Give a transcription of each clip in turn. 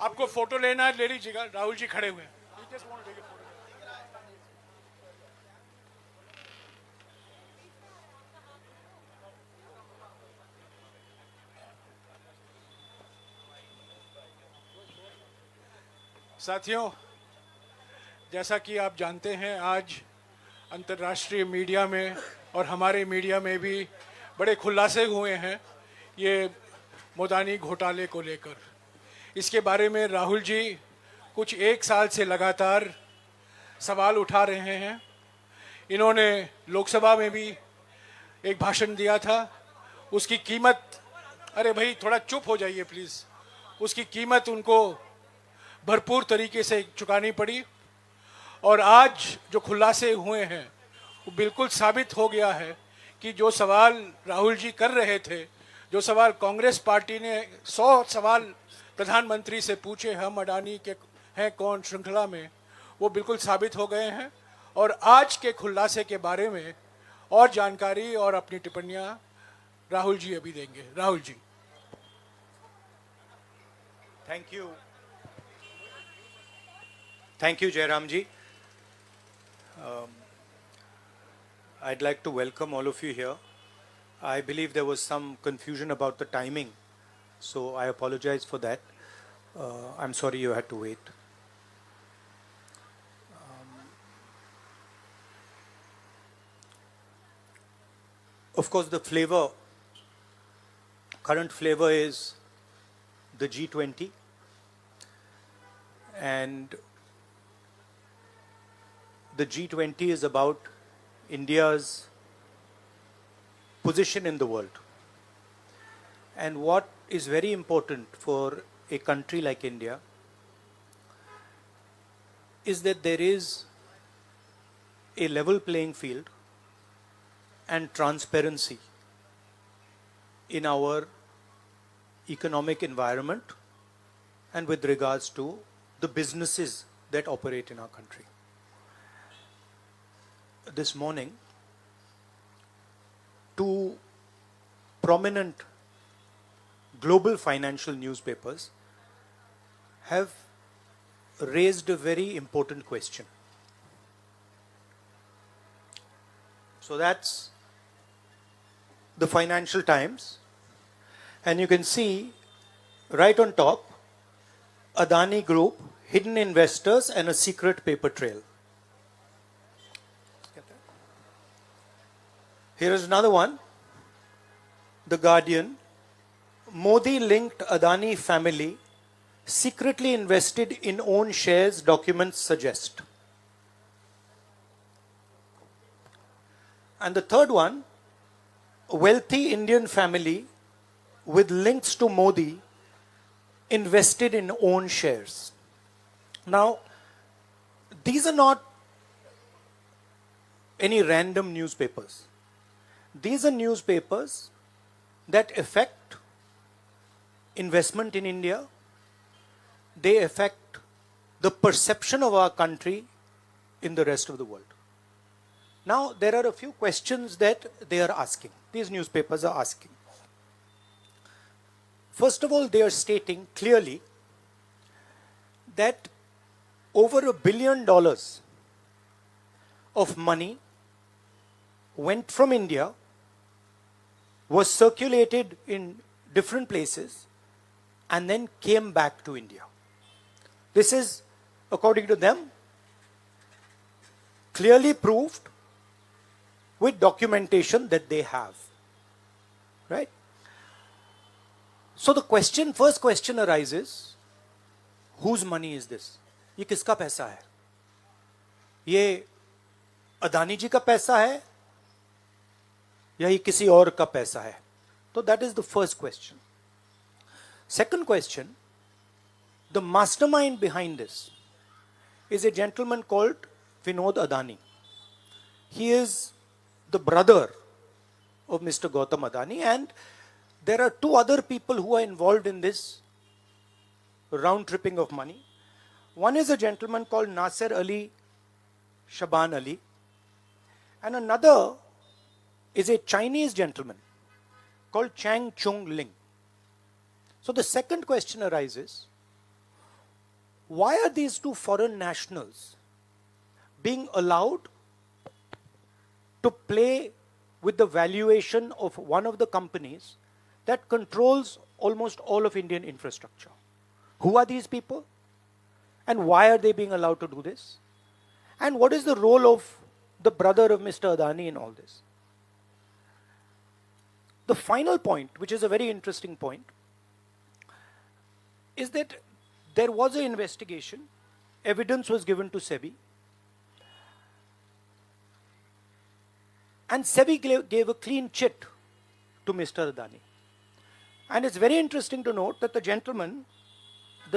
आपको फोटो लेना है ले लीजिएगा, राहुल जी खड़े हुए हैं। साथियों, जैसा कि आप जानते हैं, आज अंतर्राष्ट्रीय मीडिया में और हमारे मीडिया में भी बड़े खुलासे हुए हैं ये मोदानी घोटाले को लेकर। इसके बारे में राहुल जी कुछ एक साल से लगातार सवाल उठा रहे हैं। इन्होंने लोकसभा में भी एक भाषण दिया था। उसकी कीमत, अरे भाई थोड़ा चुप हो जाइए प्लीज़, उसकी कीमत उनको भरपूर तरीके से चुकानी पड़ी। और आज जो खुलासे हुए हैं वो बिल्कुल साबित हो गया है कि जो सवाल राहुल जी कर रहे थे, जो सवाल कांग्रेस पार्टी ने 100 सवाल प्रधानमंत्री से पूछे हम अडानी के हैं कौन श्रृंखला में, वो बिल्कुल साबित हो गए हैं। और आज के खुलासे के बारे में और जानकारी और अपनी टिप्पणियां राहुल जी अभी देंगे। Rahul ji. Thank you. Thank you, Jairam ji. I'd like to welcome all of you here. I believe there was some confusion about the timing, so I apologize for that. I'm sorry you had to wait. Of course, the flavor, current flavor is the G20, and the G20 is about India's position in the world. And what is very important for a country like India is that there is a level playing field and transparency in our economic environment and with regards to the businesses that operate in our country. This morning, two prominent global financial newspapers have raised a very important question. So that's the Financial Times, and you can see right on top, Adani Group, hidden investors and a secret paper trail. Here is another one, The Guardian, Modi linked Adani family, secretly invested in own shares, documents suggest. And the third one, a wealthy Indian family with links to Modi invested in own shares. Now, these are not any random newspapers. These are newspapers that affect investment in India. They affect the perception of our country in the rest of the world. Now, there are a few questions that they are asking. These newspapers are asking. First of all, they are stating clearly that over $1 billion of money went from India, was circulated in different places, and then came back to India. This is, according to them, clearly proved with documentation that they have. Right? So the question, first question arises, whose money is this? ये किसका पैसा है? ये अदानी जी का पैसा है या ये किसी और का पैसा है? So that is the first question. Second question, the mastermind behind this is a gentleman called Vinod Adani. He is the brother of Mr. Gautam Adani, and there are two other people who are involved in this round tripping of money. One is a gentleman called Nasser Ali Shaban Ali, and another is a Chinese gentleman called Chang Chung Ling. So the second question arises, why are these two foreign nationals being allowed to play with the valuation of one of the companies that controls almost all of Indian infrastructure? Who are these people? And why are they being allowed to do this? And what is the role of the brother of Mr. Adani in all this? The final point, which is a very interesting point, is that there was an investigation, evidence was given to SEBI, and SEBI gave a clean chit to Mr. Adani. And it's very interesting to note that the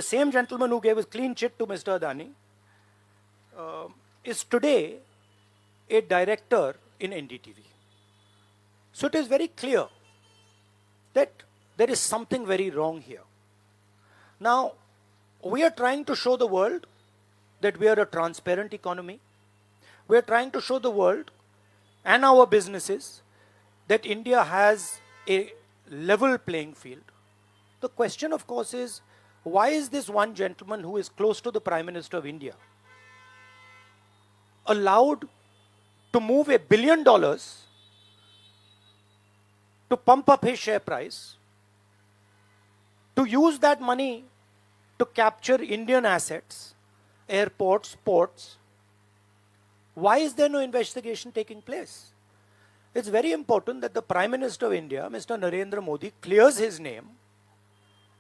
same gentleman who gave a clean chit to Mr. Adani, is today a director in NDTV. So it is very clear that there is something very wrong here. Now, we are trying to show the world that we are a transparent economy. We are trying to show the world and our businesses that India has a level playing field. The question, of course, is why is this one gentleman who is close to the Prime Minister of India allowed to move $1 billion to pump up his share price, to use that money to capture Indian assets, airports, ports? Why is there no investigation taking place? It's very important that the Prime Minister of India, Mr. Narendra Modi, clears his name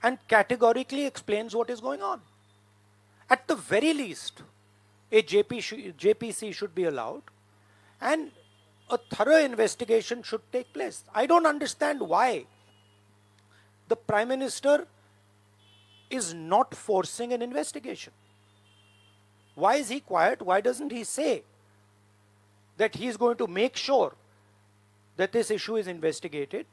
and categorically explains what is going on. At the very least, a JPC should be allowed and a thorough investigation should take place. I don't understand why the Prime Minister is not forcing an investigation. Why is he quiet? Why doesn't he say that he is going to make sure that this issue is investigated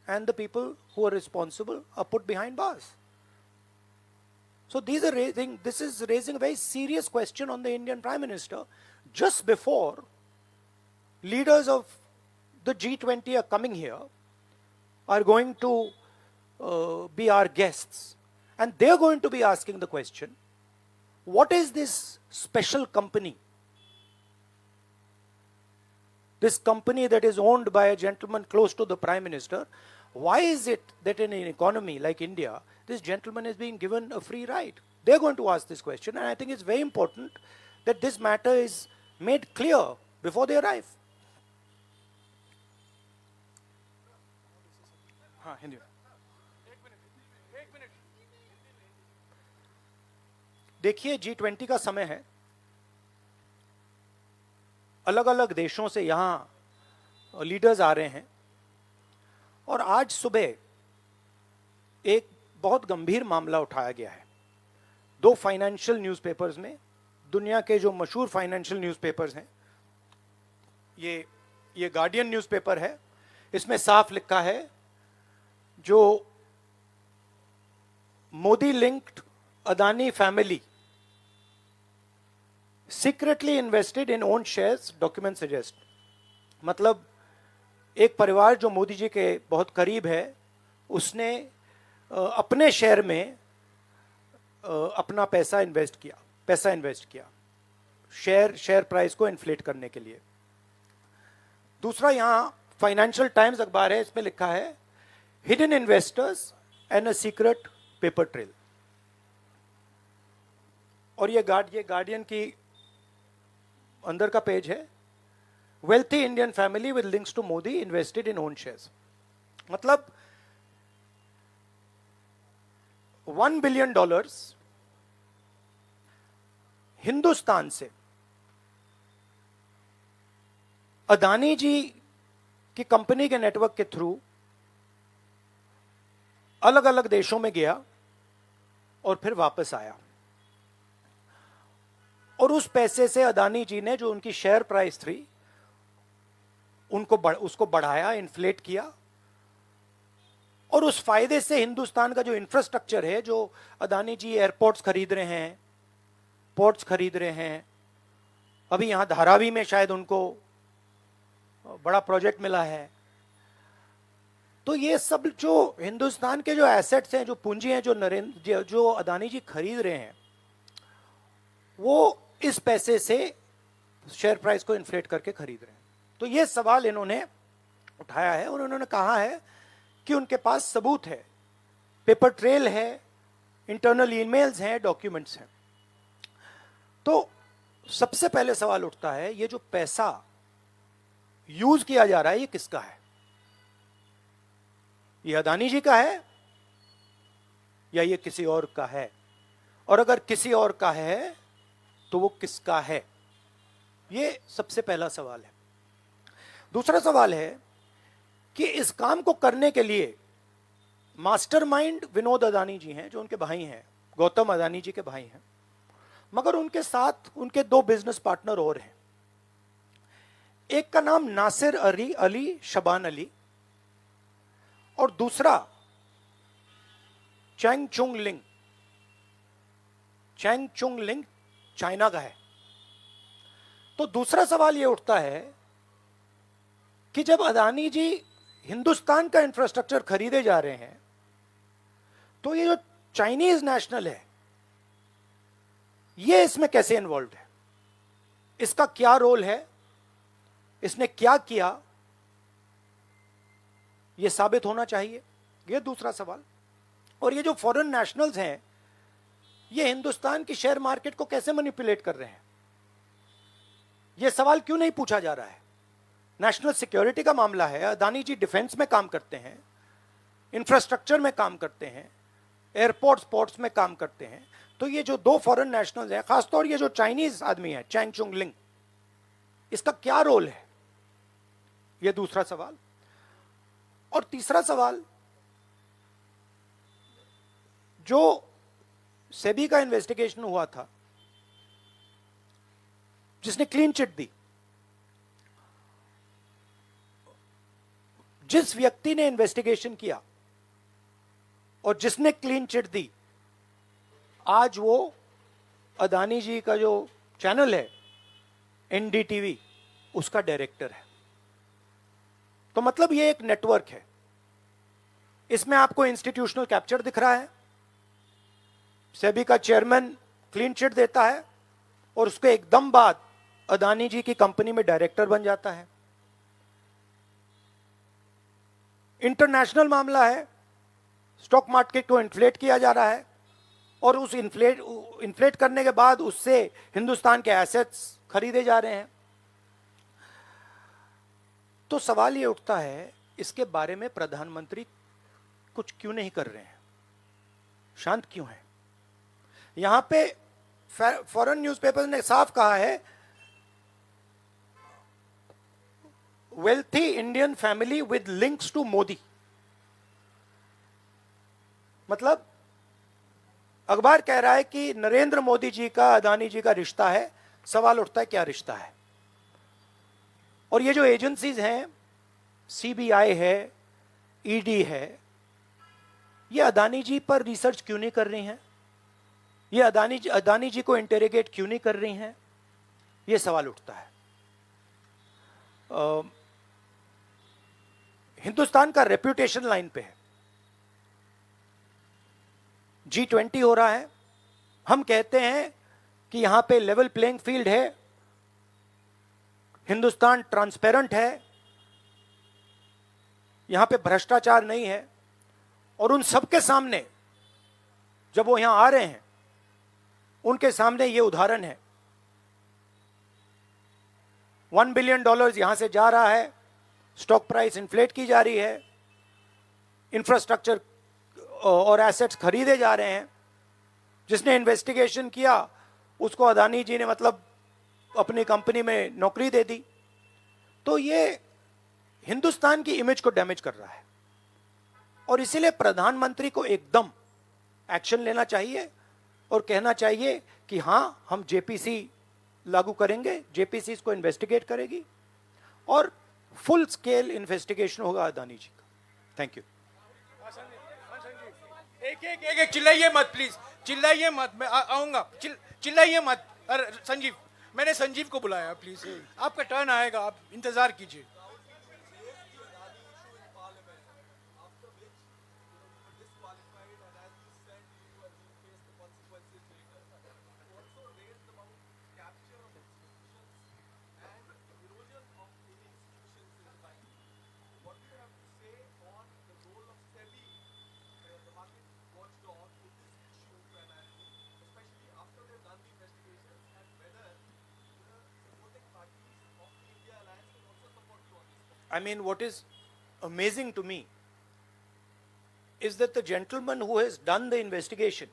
and the people who are responsible are put behind bars? So this is raising a very serious question on the Indian Prime Minister just before leaders of the G20 are coming here, are going to be our guests, and they're going to be asking the question, what is this special company? This company that is owned by a gentleman close to the Prime Minister, why is it that in an economy like India, this gentleman is being given a free ride? They're going to ask this question, and I think it's very important that this matter is made clear before they arrive. देखिए, G20 का समय है, अलग अलग देशों से यहाँ leaders आ रहे हैं, और आज सुबह एक बहुत गंभीर मामला उठाया गया है. 2 फाइनेंशियल न्यूज़पेपर्स में, दुनिया के जो मशहूर फाइनेंशियल न्यूज़पेपर्स हैं, ये गार्डियन न्यूज़पेपर है, इसमें साफ लिखा है, जो Modi linked Adani family secretly invested in own shares, document suggest. मतलब एक परिवार जो मोदी जी के बहुत करीब है, उसने अपने शेयर में अपना पैसा इन्वेस्ट किया शेयर प्राइस को इन्फ्लेट करने के लिए. दूसरा, यहां फाइनेंशियल टाइम्स अखबार है, इसमें लिखा है hidden investors and a secret paper trail. और ये गार्डियन की अंदर का पेज है, wealthy Indian family with links to Modi invested in own shares. मतलब $1 बिलियन हिंदुस्तान से अदानी जी की कंपनी के नेटवर्क के थ्रू अलग अलग देशों में गया और फिर वापस आया, और उस पैसे से अदानी जी ने जो उनकी शेयर प्राइस थी उसको बढ़ाया, इन्फ्लेट किया, और उस फायदे से हिंदुस्तान का जो इंफ्रास्ट्रक्चर है, जो अदानी जी एयरपोर्ट्स खरीद रहे हैं, पोर्ट्स खरीद रहे हैं, अभी यहां धारावी में शायद उनको बड़ा प्रोजेक्ट मिला है, तो ये सब जो हिंदुस्तान के जो एसेट्स हैं, जो पूंजी हैं, जो अदानी जी खरीद रहे हैं, वो इस पैसे से शेयर प्राइस को इन्फ्लेट करके खरीद रहे हैं। तो ये सवाल इन्होंने उठाया है और उन्होंने कहा है कि उनके पास सबूत है, पेपर ट्रेल है, इंटरनल ईमेल्स हैं, डॉक्यूमेंट्स हैं। तो सबसे पहले सवाल उठता है, ये जो पैसा यूज किया जा रहा है ये किसका है? ये अदानी जी का है या ये किसी और का है? और अगर किसी और का है तो वो किसका है? ये सबसे पहला सवाल है। दूसरा सवाल है कि इस काम को करने के लिए मास्टरमाइंड विनोद अदानी जी हैं, जो उनके भाई हैं, गौतम अदानी जी के भाई हैं, मगर उनके साथ उनके दो बिजनेस पार्टनर और हैं। एक का नाम नासिर अली शबान अली और दूसरा चैंग चुंग लिंग। चैंग चुंग लिंग चाइना का है। तो दूसरा सवाल यह उठता है कि जब अदानी जी हिंदुस्तान का इंफ्रास्ट्रक्चर खरीदे जा रहे हैं तो ये जो चाइनीज नेशनल है ये इसमें कैसे इन्वॉल्व है? इसका क्या रोल है? इसने क्या किया? यह साबित होना चाहिए। यह दूसरा सवाल। और ये जो फॉरेन नेशनल्स हैं ये हिंदुस्तान की शेयर मार्केट को कैसे मैनिपुलेट कर रहे हैं? यह सवाल क्यों नहीं पूछा जा रहा है? नेशनल सिक्योरिटी का मामला है। अदानी जी डिफेंस में काम करते हैं, इंफ्रास्ट्रक्चर में काम करते हैं, एयरपोर्ट्स पोर्ट्स में काम करते हैं। तो ये जो दो फॉरेन नेशनल्स हैं, खासतौर ये जो चाइनीज आदमी है चैंग चुंग लिंग, इसका क्या रोल है? यह दूसरा सवाल। और तीसरा सवाल, जो सेबी का इन्वेस्टिगेशन हुआ था जिसने क्लीन चिट दी, जिस व्यक्ति ने इन्वेस्टिगेशन किया और जिसने क्लीन चिट दी, आज वो अदानी जी का जो चैनल है एनडीटीवी, उसका डायरेक्टर है। तो मतलब ये एक नेटवर्क है। इसमें आपको इंस्टीट्यूशनल कैप्चर दिख रहा है। सेबी का चेयरमैन क्लीन चिट देता है और उसके एकदम बाद अदानी जी की कंपनी में डायरेक्टर बन जाता है। इंटरनेशनल मामला है, स्टॉक मार्केट को इन्फ्लेट किया जा रहा है और उस इन्फ्लेट करने के बाद उससे हिंदुस्तान के एसेट्स खरीदे जा रहे हैं। तो सवाल ये उठता है, इसके बारे में प्रधानमंत्री कुछ क्यों नहीं कर रहे हैं? शांत क्यों है? यहां पे फॉरेन न्यूज़पेपर ने साफ कहा है, wealthy Indian family with links to Modi. मतलब अखबार कह रहा है कि नरेंद्र मोदी जी का अदानी जी का रिश्ता है। सवाल उठता है क्या रिश्ता है? और ये जो एजेंसीज हैं, सीबीआई है, ईडी है, ये अदानी जी पर रिसर्च क्यों नहीं कर रही हैं? ये अदानी जी को इंटेरोगेट क्यों नहीं कर रही हैं? ये सवाल उठता है। हिंदुस्तान का रेप्यूटेशन लाइन पे है। G20 हो रहा है। हम कहते हैं कि यहां पे लेवल प्लेइंग फील्ड है, हिंदुस्तान ट्रांसपेरेंट है, यहां पे भ्रष्टाचार नहीं है। और उन सबके सामने जब वो यहां आ रहे हैं, उनके सामने ये उदाहरण है। $1 बिलियन यहां से जा रहा है, स्टॉक प्राइस इन्फ्लेट की जा रही है, इंफ्रास्ट्रक्चर और एसेट्स खरीदे जा रहे हैं। जिसने इन्वेस्टिगेशन किया उसको अदानी जी ने मतलब अपनी कंपनी में नौकरी दे दी। तो ये हिंदुस्तान की इमेज को डैमेज कर रहा है और इसीलिए प्रधानमंत्री को एकदम एक्शन लेना चाहिए और कहना चाहिए कि हां, हम जेपीसी लागू करेंगे, जेपीसी इसको इन्वेस्टिगेट करेगी और फुल स्केल इन्वेस्टिगेशन होगा अदानी जी का। Thank you. एक चिल्लाइए मत प्लीज, चिल्लाइए मत, मैं आऊंगा। चिल्लाइए मत। अरे संजीव, मैंने संजीव को बुलाया, प्लीज आपका टर्न आएगा, आप इंतजार कीजिए। I mean, what is amazing to me is that the gentleman who has done the investigation,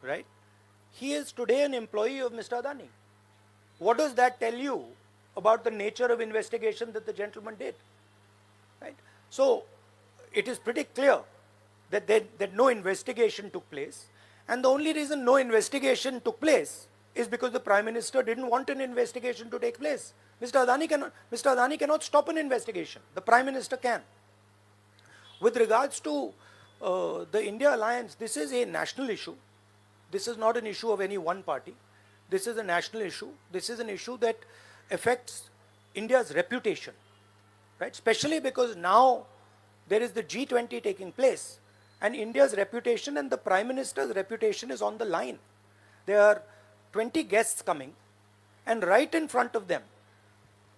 right, he is today an employee of Mr. Adani. What does that tell you about the nature of investigation that the gentleman did? Right? So, it is pretty clear that no investigation took place, and the only reason no investigation took place is because the Prime Minister didn't want an investigation to take place. Mr. Adani cannot stop an investigation. The Prime Minister can. With regards to the India alliance, this is a national issue. This is not an issue of any one party. This is a national issue. This is an issue that affects India's reputation, right? Especially because now there is the G20 taking place, and India's reputation and the Prime Minister's reputation is on the line. There are 20 guests coming, and right in front of them,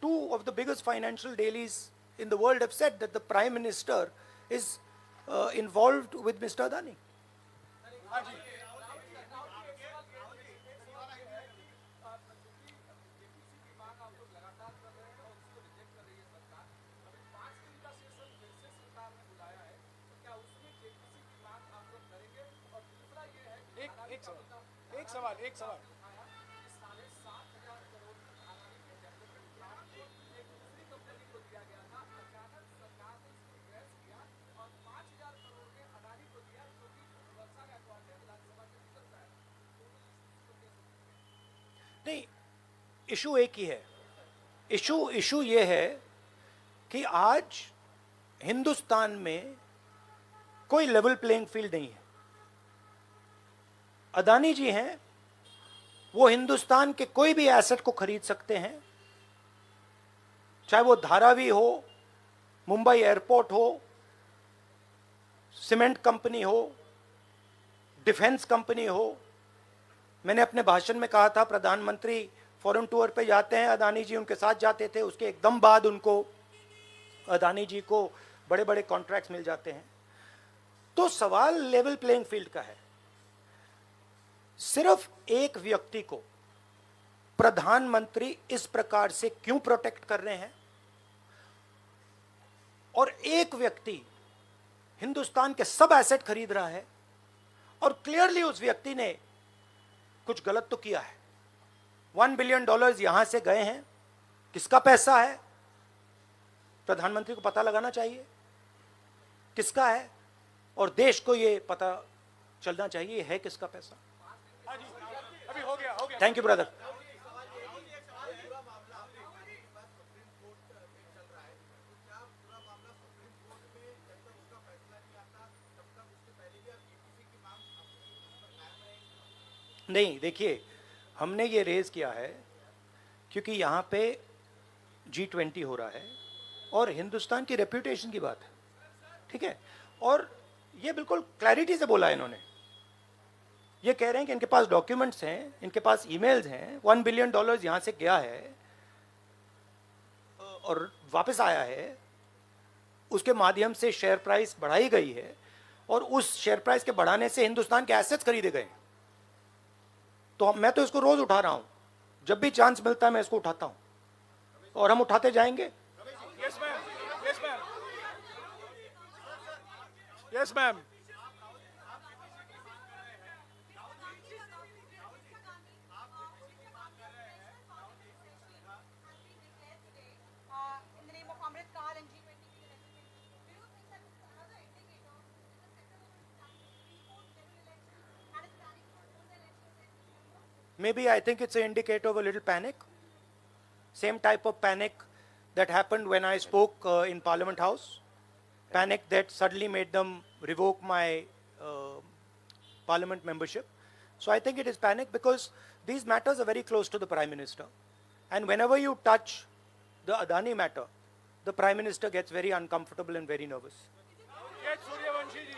two of the biggest financial dailies in the world have said that the Prime Minister is involved with Mr. Adani. एक सवाल नहीं, issue एक ही है. Issue ये है कि आज हिंदुस्तान में कोई लेवल प्लेइंग फील्ड नहीं है. अदानी जी हैं, वो हिंदुस्तान के कोई भी एसेट को खरीद सकते हैं, चाहे वो धारावी हो, मुंबई एयरपोर्ट हो, सीमेंट कंपनी हो, डिफेंस कंपनी हो. मैंने अपने भाषण में कहा था प्रधानमंत्री फॉरेन टूर पे जाते हैं, अदानी जी उनके साथ जाते थे, उसके एकदम बाद उनको अदानी जी को बड़े बड़े कॉन्ट्रैक्ट्स मिल जाते हैं. तो सवाल लेवल प्लेइंग फील्ड का है. सिर्फ एक व्यक्ति को प्रधानमंत्री इस प्रकार से क्यों प्रोटेक्ट कर रहे हैं, और एक व्यक्ति हिंदुस्तान के सब एसेट खरीद रहा है, और क्लियरली उस व्यक्ति ने कुछ गलत तो किया है. $1 बिलियन यहां से गए हैं, किसका पैसा है प्रधानमंत्री को पता लगाना चाहिए किसका है, और देश को यह पता चलना चाहिए है किसका पैसा. अभी हो गया. Thank you brother. नहीं, देखिए, हमने ये रेज किया है क्योंकि यहाँ पे G20 हो रहा है और हिंदुस्तान की रेप्यूटेशन की बात है, ठीक है. और ये बिल्कुल क्लैरिटी से बोला है इन्होंने. ये कह रहे हैं कि इनके पास डॉक्यूमेंट्स हैं, इनके पास ईमेल्स हैं, $1 बिलियन यहाँ से गया है और वापस आया है, उसके माध्यम से शेयर प्राइस बढ़ाई गई है, और उस शेयर प्राइस के बढ़ाने से हिंदुस्तान के एसेट्स खरीदे गए. तो मैं तो इसको रोज उठा रहा हूं, जब भी चांस मिलता है मैं इसको उठाता हूं, और हम उठाते जाएंगे. Yes ma'am. Yes ma'am. Maybe I think it's an indicator of a little panic. Same type of panic that happened when I spoke in Parliament House. Panic that suddenly made them revoke my Parliament membership. So I think it is panic because these matters are very close to the Prime Minister. And whenever you touch the Adani matter, the Prime Minister gets very uncomfortable and very nervous. Yes, Suryavanshi ji.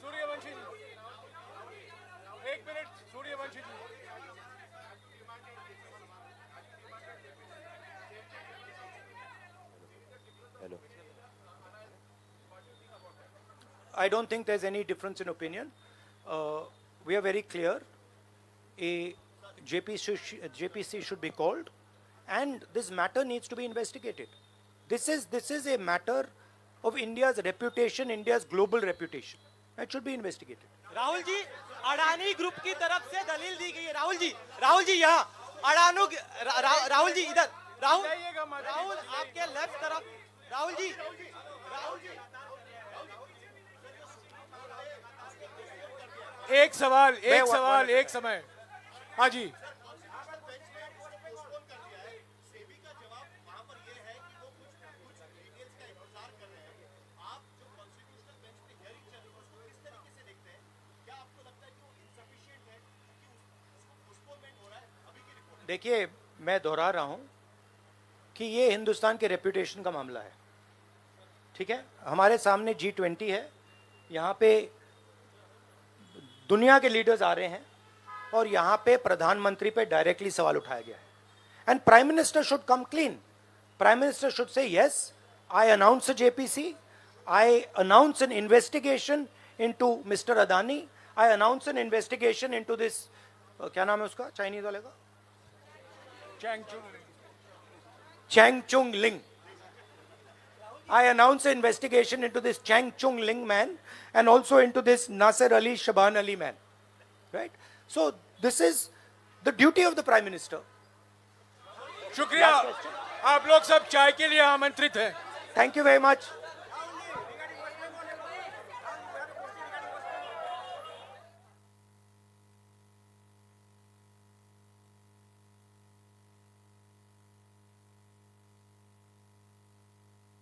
Suryavanshi ji. 1 minute, Suryavanshi ji. Hello. I don't think there's any difference in opinion. We are very clear. A JPC should be called, and this matter needs to be investigated. This is a matter of India's reputation, India's global reputation. It should be investigated. Rahul ji, Adani group की तरफ से दलील दी गई है। राहुल जी यहाँ राहुल जी इधर, राहुल आपके left तरफ, राहुल जी एक सवाल एक समय। हाँ जी, देखिए, मैं दोहरा रहा हूं कि ये हिंदुस्तान के रेपुटेशन का मामला है, ठीक है। हमारे सामने G20 है, यहाँ पे दुनिया के लीडर्स आ रहे हैं और यहाँ पे प्रधानमंत्री पे डायरेक्टली सवाल उठाया गया है। And prime minister should come clean. Prime minister should say yes, I announce a JPC, I announce an investigation into Mr. Adani, I announce an investigation into this, क्या नाम है उसका चाइनीज वाले का, Chang Chung Ling. I announce an investigation into this Chang Chung Ling man and also into this Nasser Ali Shaban Ali man. Right? So this is the duty of the Prime Minister. शुक्रिया। आप लोग सब चाय के लिए आमंत्रित हैं। Thank you very much.